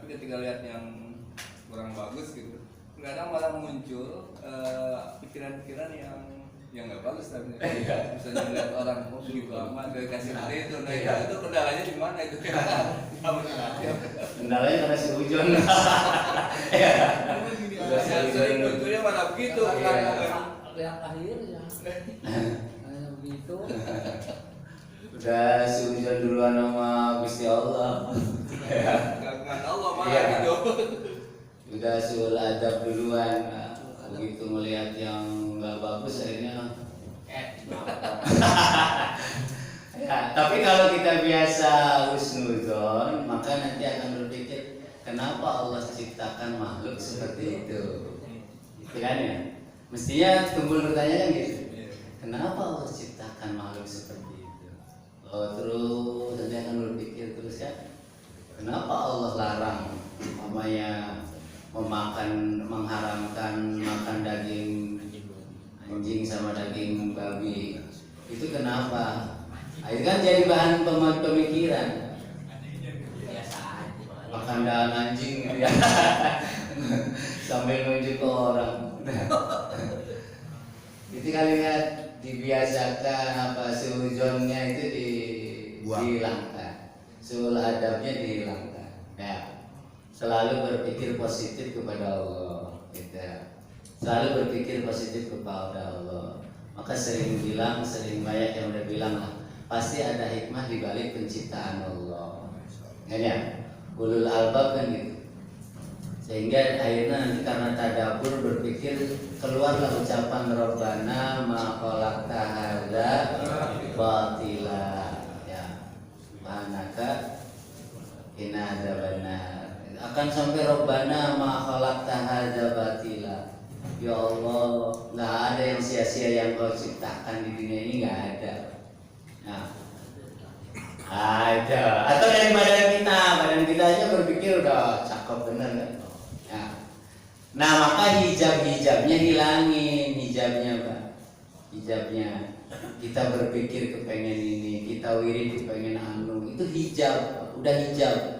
ketika lihat yang kurang bagus gitu, kadang malah muncul pikiran-pikiran yang nggak bagus tapi misalnya lihat orang gitu amat dari kasih hari itu, nah itu kendalanya di mana itu? Kendalanya karena si hujan. Sebetulnya mana begitu? Yang akhirnya hanya begitu. Udah si hujan duluan sama Gusti Allah. Kagungan Allah malah gitu. Udah sul adab duluan. Begitu melihat yang nggak bagus akhirnya ya, tapi kalau kita biasa husnuzon, maka nanti akan berpikir kenapa Allah ciptakan makhluk seperti itu, kan ya? Mestinya timbul pertanyaan gitu, kenapa Allah ciptakan makhluk seperti itu? Oh, terus nanti akan berpikir terus ya, kenapa Allah larang namanya mengharamkan makan daging anjing sama daging babi? Itu kenapa? Itu kan jadi bahan pemikiran. Makan daging anjing gitu ya. Sambil nunjuk ke orang. Itu kali lihat dibiasakan apa sujonnya itu dihilangkan, sul adabnya dihilangkan. Ya. Selalu berpikir positif kepada Allah, kita selalu berpikir positif kepada Allah. Maka sering banyak yang udah bilang lah, pasti ada hikmah di balik penciptaan Allah. Ya, ulul albab kan gitu. Sehingga akhirnya nanti karena tadabbur berpikir keluarlah ucapan Rabbana ma khalaqta hadza batila, ya, subhanaka qina adzabannar. Akan sampai Rabbana ma khalaqta hadza batila. Ya Allah, nggak ada yang sia-sia yang Kau ciptakan di dunia ini, nggak ada. Nah, ada. Atau dari badan kita aja berpikir udah cakep bener kan? Ya. Nah, maka hijabnya hilangin, hijabnya. Kita berpikir kepengen ini, kita wirid kepengen anu, itu hijab, udah hijab.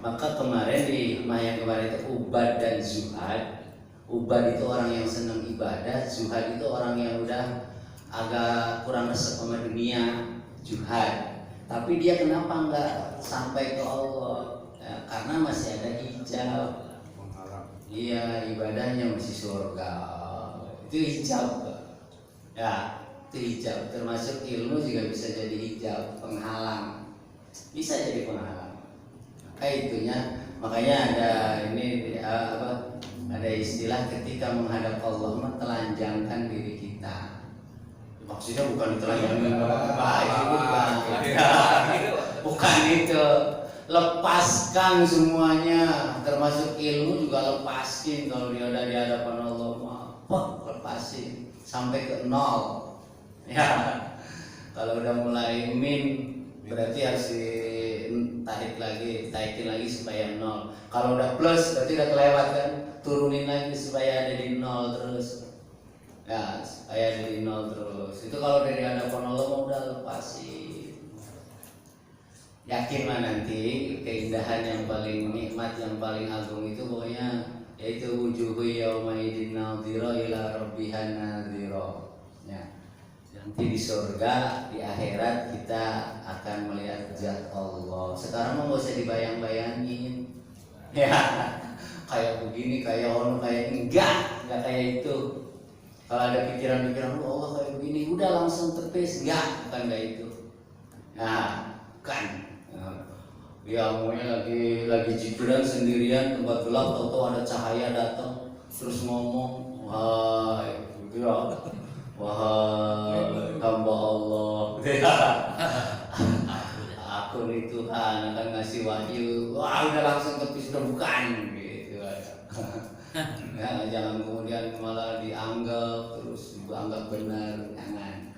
Maka kemarin di hikmah yang kemarin itu ubad dan zuhad. Ubad itu orang yang senang ibadah, zuhad itu orang yang udah agak kurang resep sama dunia, zuhad. Tapi dia kenapa enggak sampai ke Allah? Ya, karena masih ada hijab. Iya, ibadahnya masih surga. Itu hijab. Ya, itu hijab. Termasuk ilmu juga bisa jadi hijab, penghalang. Bisa jadi penghalang. Makanya ada ini ada istilah ketika menghadap Allah telanjangkan diri kita. Maksudnya bukan ditelanjangkan bukan itu, lepaskan semuanya, termasuk ilmu juga lepasin. Kalau dia ada di hadapan Allah, lepasin sampai ke nol. Ya, kalau udah mulai min berarti harus taikin lagi supaya nol. Kalau udah plus berarti udah kelewat kan, turunin lagi supaya ada di nol terus. Ya, supaya ada di nol terus. Itu kalau dari hadapan Allah mau udah lepasin. Yakin mah nanti keindahan yang paling nikmat, yang paling agung itu pokoknya yaitu wujuhu yaumaidin nadhira ila rabbihan nadhira. Ya. Nanti di surga, di akhirat kita akan melihat zat Allah. Sekarang mah nggak usah dibayang-bayangin. Ya, kayak begini, kayak ono, kayak enggak kayak itu. Kalau ada pikiran-pikiran, Allah kayak begini, udah langsung tepis, enggak, bukan kayak itu. Nah, kan. Ya, maunya lagi jibran sendirian, tempat gelap, tahu-tahu ada cahaya datang, terus ngomong, wah, itu ya. Wahai hamba Allah, aku nih Tuhan akan ngasih wahyu. Wah, udah langsung tepis, udah bukan gitu. Ya, jangan kemudian malah dianggap terus dianggap benar, jangan.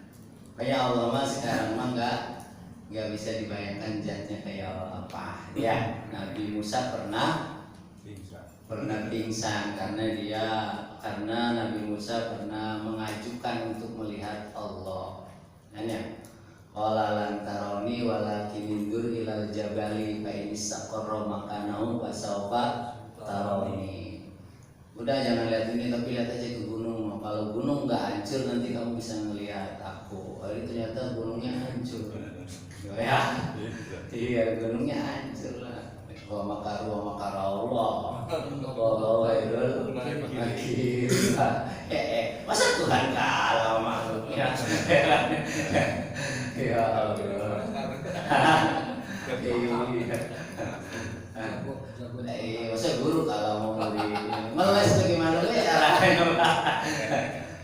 Kayak Allah mah sekarang mah nggak bisa dibayangkan zatnya kayak apa. Ya, Nabi Musa pernah pingsan karena Nabi Musa pernah mengajukan untuk melihat Allah. Hanya qala lan taroni walakin indur ilal jabali fa in istaqarra makanahu fasaufa taroni. Udah jangan lihat ini tapi lihat aja ke gunung. Kalau gunung nggak hancur nanti kamu bisa ngelihat aku. Ini ternyata gunungnya hancur. Ya, iya gunungnya hancur lah. Wa makaru Allah. Wallahu khairul makirin. Masa Tuhan kalah makhluknya? Ya Allah. Masa guru kalau mau meles bagaimana caranya?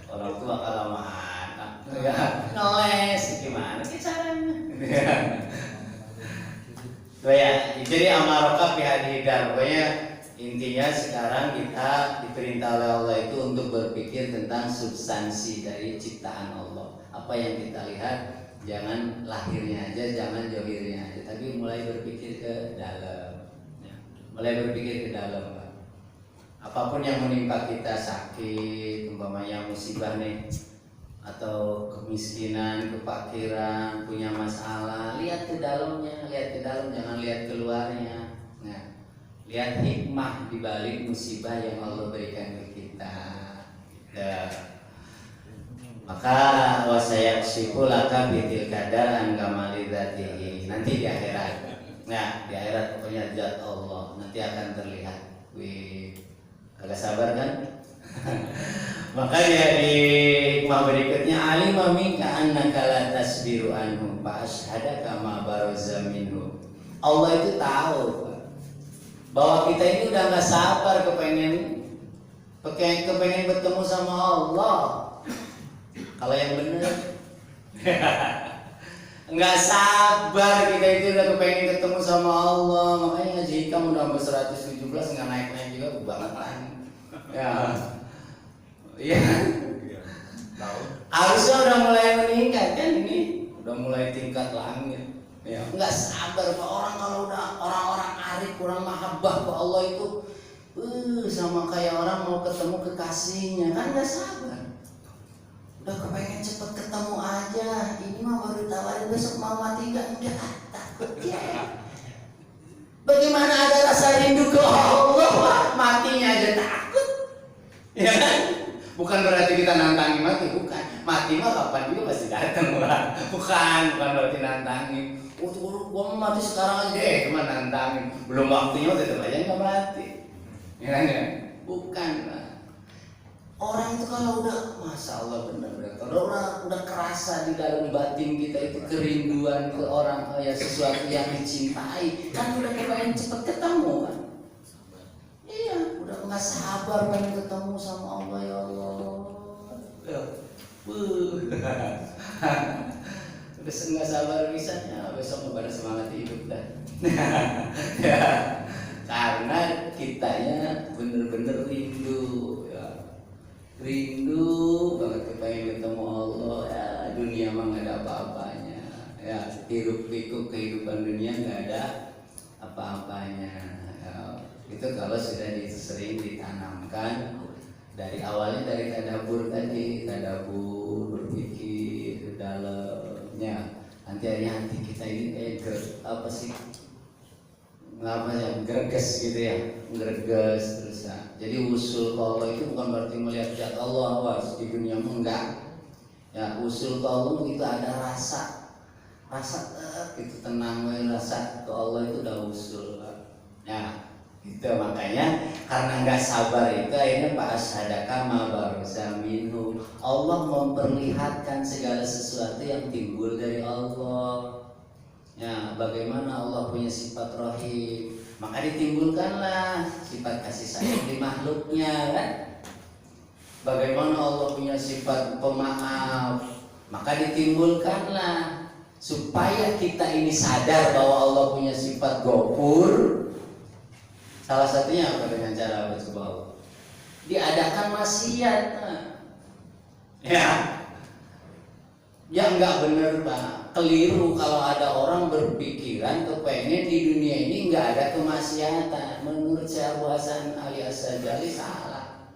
Orang tua kalau mau anak ngeles gimana caranya? Tuh ya, jadi amarokah bihadidar. Pokoknya intinya sekarang kita diperintah oleh Allah itu untuk berpikir tentang substansi dari ciptaan Allah. Apa yang kita lihat, jangan lahirnya aja, jangan johirnya aja, tapi mulai berpikir ke dalam. Mulai berpikir ke dalam, Pak. Apapun yang menimpa kita, sakit, umpamanya musibah nih, atau kemiskinan, kefakiran, punya masalah, lihat ke dalamnya, lihat ke dalam, jangan lihat keluarnya. Nah, lihat hikmah di balik musibah yang Allah berikan ke kita. Ya. Maka wasayaksifu laka bitil kadar an kamali dzatihi. Nanti di akhirat. Nah, di akhirat pokoknya zat Allah nanti akan terlihat. Wih, agak sabar kan? Makanya di hikmah berikutnya alima minka annaka la tasbiru anhu fa ashhadaka ma baraza minhu. Allah itu tahu bahwa kita ini udah nggak sabar kepengen bertemu sama Allah. Kalau yang benar nggak sabar kita itu udah kepengen ketemu sama Allah. Makanya ngaji hikam udah sampai 117 nggak naik juga banget kan. Ya. Iya. Harusnya udah mulai meningkat kan ini, udah mulai tingkat langit. Ya, nggak sabar Pak. Orang kalau udah orang-orang arif kurang mahabbah ke Allah itu, sama kayak orang mau ketemu kekasihnya kan nggak sabar. Udah kepengen cepet ketemu aja. Ini mah baru tawarin besok mau mati nggak udah takut ya. Bagaimana ada rasa rindu ke Allah, matinya aja takut. Ya kan? Bukan berarti kita nantangin mati, bukan. Mati mah kapan juga pasti datang lah. Bukan berarti nantangin. Gua mau mati sekarang aja deh, cuma nantangin. Belum waktunya tetap aja nggak mati. Ya kan? Bukan. Orang itu kalau udah, masya Allah benar-benar, kalau udah kerasa di dalam batin kita itu kerinduan ke orang, ya sesuatu yang dicintai, kan udah kepengen cepet ketemu kan? Iya, udah nggak sabar pengen ketemu sama Allah ya Allah. Udah nggak sabar bisanya, besok pada semangat hidup dah. Ya, karena kitanya bener-bener rindu. Rindu banget kepengen ketemu Allah. Ya, dunia mah nggak ada apa-apanya. Ya, hiruk pikuk kehidupan dunia nggak ada apa-apanya. Ya, itu kalau sudah sering ditanamkan dari awalnya dari tadabbur tadi, tadabbur berpikir ke dalamnya. Nanti hati kita ini kayak apa sih? Ngapa ya, greges gitu ya, greges terus ya. Jadi usul ke Allah itu bukan berarti melihat zat Allah awas di dunia enggak. Ya, usul ke Allah itu ada rasa itu tenang, rasa ke Allah itu udah usul. Ya, itu makanya karena nggak sabar itu akhirnya Pak Asyadaka ma baroza minhu. Allah memperlihatkan segala sesuatu yang timbul dari Allah. Ya, bagaimana Allah punya sifat rahim, maka ditimbulkanlah sifat kasih sayang di makhluknya kan. Bagaimana Allah punya sifat pemaaf, maka ditimbulkanlah supaya kita ini sadar bahwa Allah punya sifat Ghafur. Salah satunya apa dengan cara apa coba? Diadakan maksiat. Ya. Yang nggak benar Pak, keliru kalau ada orang berpikiran kepengen di dunia ini nggak ada kemaksiatan. Menurut saya Abu Hasan Ali As-Sajali salah.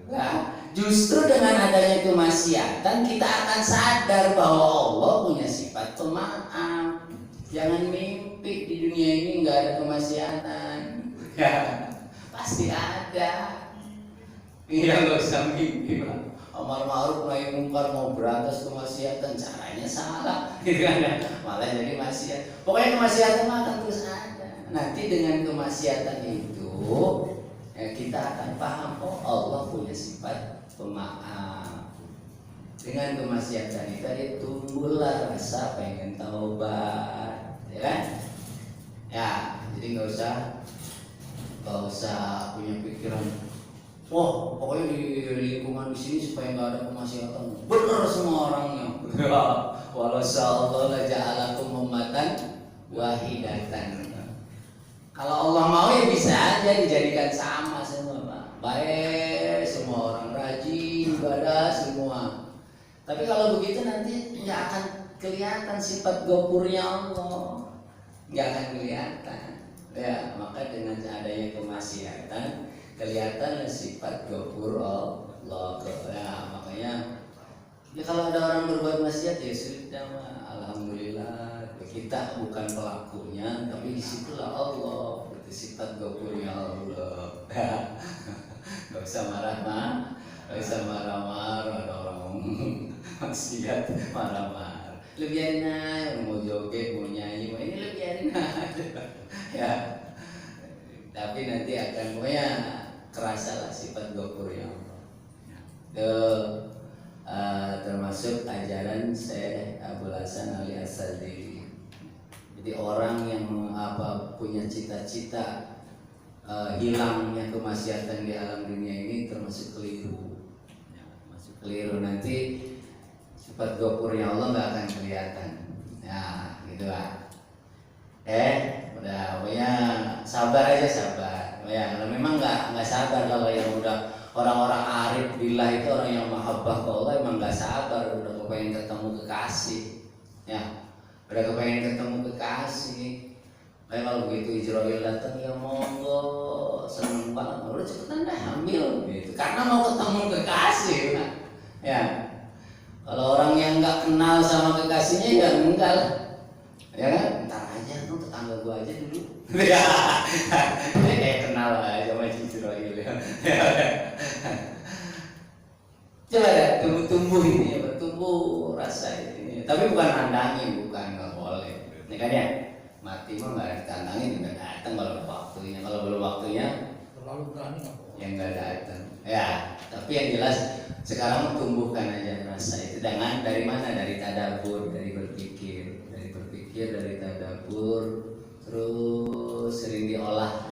Nah, justru dengan adanya kemaksiatan kita akan sadar bahwa Allah punya sifat pemaaf. Jangan mimpi di dunia ini nggak ada kemaksiatan. Pasti ada. Iya, nggak usah mimpi lah. Amar ma'ruf nahi mungkar, mau berantas kemaksiatan, caranya salah, gitu kan ya. Malah jadi maksiat. Pokoknya kemaksiatan mah akan terus ada. Nanti dengan kemaksiatan itu ya kita akan paham, oh Allah punya sifat pemaaf. Dengan kemaksiatan itu tumbuhlah rasa pengen taubat, ya kan? Ya, jadi nggak usah punya pikiran, wah pokoknya di lingkungan di sini supaya nggak ada kemaksiatan. Bener semua orangnya. Walau Allah la ja'alakum ummatan wahidatan. Kalau Allah mau ya bisa aja dijadikan sama semua, Pak. Baik, semua orang rajin ibadah semua. Tapi kalau begitu nanti nggak akan kelihatan sifat gopurnya Allah, nggak akan kelihatan. Ya, maka dengan adanya kemaksiatan kelihatan sifat gopur Allah. Ya, makanya ya kalau ada orang berbuat maksiat ya sudah, alhamdulillah kita bukan pelakunya, tapi disitulah Allah, itu sifat gopurnya Allah. Gak usah marah-marah, gak usah marah-marah, ada orang maksiat marah-marah. Lu biarin aja, mau joget, mau nyanyi, mau ini lu biarin aja. Ya, tapi nanti akan pokoknya kerasa lah sifat gopurnya Allah. Termasuk ajaran Syekh Abdul Hasan Ali As-Sadili. Jadi orang yang punya cita-cita hilangnya kemaksiatan di alam dunia ini termasuk keliru. Masuk keliru, nanti sifat gopurnya Allah nggak akan kelihatan. Ya, gitulah. Udah, pokoknya sabar aja, sabar. Ya, kalau memang nggak sabar, kalau yang udah orang-orang arif billah itu orang yang mahabbah ke Allah emang nggak sabar, udah kepengen ketemu kekasih, ya, udah kepengen ketemu kekasih. Kayak kalau begitu Israel datang, ya monggo, seneng banget, udah cepetan dah hamil gitu, karena mau ketemu kekasih, nah. Ya, kalau orang yang nggak kenal sama kekasihnya ya enggak lah, ya kan, ntar aja tuh tetangga gua aja dulu. Ya, kayak kenal aja sama Israel ya. Coba deh tumbuh ini ya, bertumbuh rasa ini. Tapi bukan nandangin, bukan, nggak boleh. Ini kan ya, mati mah nggak ditandangin, nggak datang kalau waktunya. Kalau belum waktunya, terlalu berani nggak boleh. yang nggak datang. Ya, tapi yang jelas sekarang tumbuhkan aja rasa itu dengan dari mana? Dari tadabbur, dari berpikir, dari tadabbur, terus sering diolah